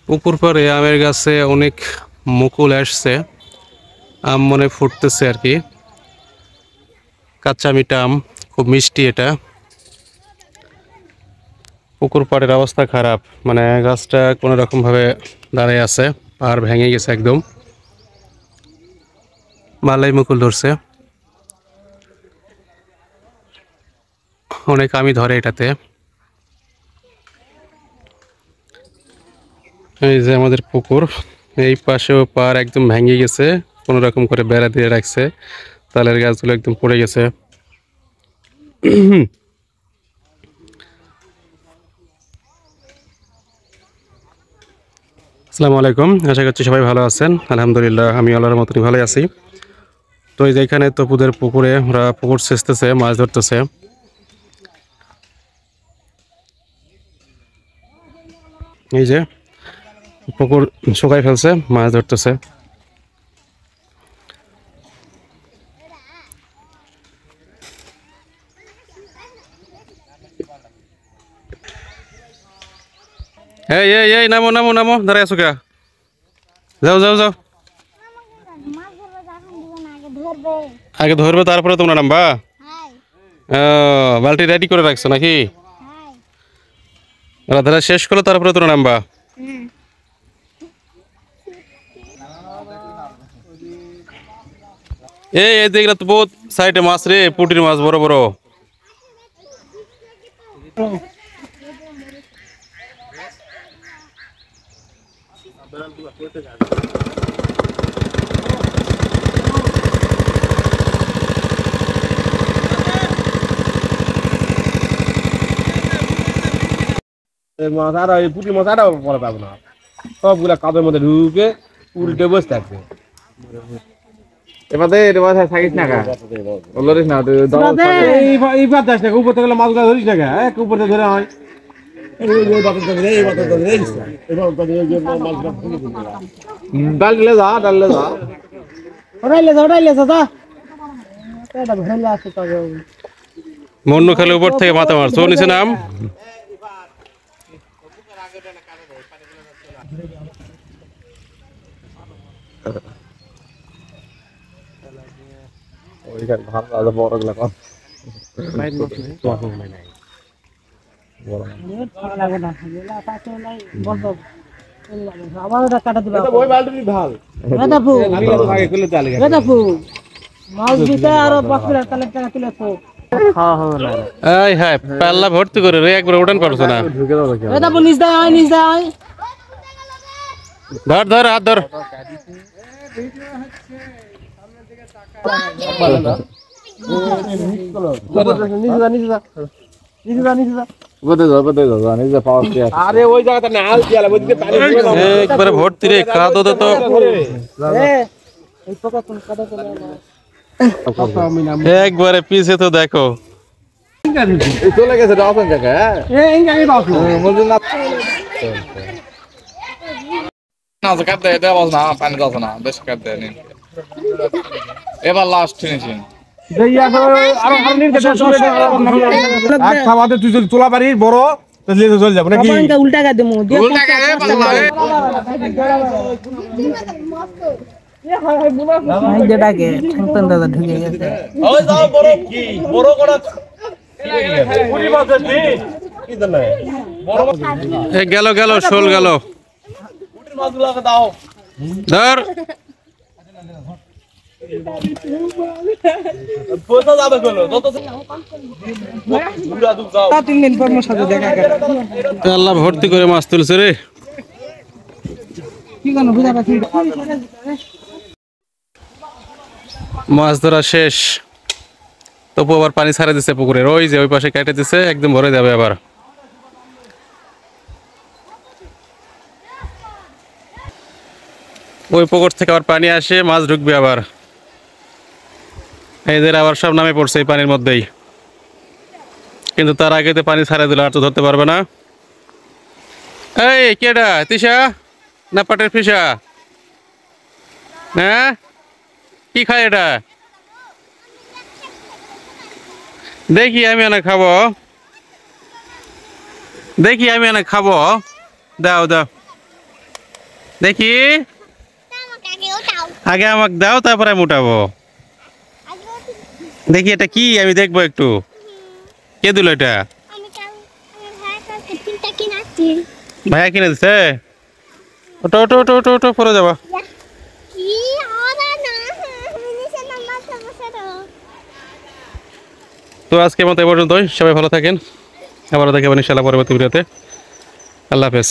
পুকুর পাড়ে আমের গাছে অনেক মুকুল আসছে, আম মনে ফুটতেছে আর কি। কাঁচা মিঠা আম, খুব মিষ্টি এটা। পুকুর পাড়ের অবস্থা খারাপ, মানে গাছটা কোনো রকম ভাবে দাঁড়িয়ে আছে আর ভেঙে গেছে একদম। মালাই মুকুল ধরছে, অনেক আমই ধরে এটাতে। এই যে আমাদের পুকুর, এই পাশেও পার একদম ভেঙে গেছে, কোনো রকম করে বেড়া দিয়ে রাখছে, তালের গাছগুলো একদম পড়ে গেছে। আসসালামু আলাইকুম, আশা করছি সবাই ভালো আছেন। আলহামদুলিল্লাহ আমি আল্লাহর মতনই ভালোই আছি। তো এই যে এখানে তপুদের পুকুরে ওরা পুকুর সেচতেছে, মাছ ধরতেছে। এই যে পুকুর শুকাই ফেলছে, মাছ ধরতেছে। এই এই এই নামো নামো নামো, দাঁড়ায় আছো কে? যাও যাও যাও, আগে ধরবে তারপরে তোমরা নামবা। বালতি রেডি করে রাখছো নাকি? রাধারা শেষ করো তারপরে তোমরা নামবা। এই এই দেখলা তো বহুত সাইডে মাছ রে, পুটির মাছ বড় বড়। মাছ আর ওই পুঁটি মাছ আরও পরে পাবো না, সবগুলা কাপের মধ্যে ঢুকে উল্টে বসে থাকবে। থাকিস না এইবার যাস না, উপর থেকে মাছগুলা ধরিস না, এক উপর থেকে ধরে হয়। ডাললে যা ডাললে যা মন্নু খেলে উপর থেকে মাথা মারছো, নিচে নাম। বড় গুলা কম এই হ্যাঁ, পাল্লা ভর্তি করে রে, একবার উঠান পারছো না। ধর ধর হাত ধর। আরে ওই জায়গাটা না একবারে ভর্তি রে, কাদো তো। একবারে পিছে তো দেখো। চলে গেছে এবার লাস্ট ফিনিশিং তুই যদি তোলা পারিস বড় চলে যাবো নাকি? উল্টা গেল গেল, শোল গেল। ধর আল্লাহ ভর্তি করে মাছ তুলছে রে। মাছ ধরা শেষ, তবু আবার পানি ছাড়ে দিচ্ছে পুকুরের, ওই যে ওই পাশে কেটে দিচ্ছে, একদম ভরে যাবে আবার। ওই পুকুর থেকে আবার পানি আসে, মাছ ঢুকবে আবার। এদের আবার সব নামে পড়ছে এই পানির মধ্যেই, কিন্তু তার আগে তো পানি ছাড়া দিল, আর তো ধরতে পারবে না। এই কেডা, তিশা না পাটের ফিসা? হ্যাঁ, কি খায় এটা? দেখি আমি এনে খাবো, দেখি আমি এনে খাবো। দাও দাও, দেখি আমাকে আগে ওঠাও আগে আমাকে দাও তারপরে আমি উঠাবো আগে দেখি এটা কি আমি দেখবো একটু কে দিল এটা আমি ভাই কাছে তিনটা কিনাচ্ছি ভাইয়া কিনে দিছে ওটো ওটো ওটো ওটো ওটো পরে যাবা কি ওরা না নিচে নাম্বার সমস্যা তো আজকের মতো এ পর্যন্তই সবাই ভালো থাকেন আবারও দেখাবেন ইনশাআল্লাহ পরবর্তী ভিডিওতে আল্লাহ হাফেজ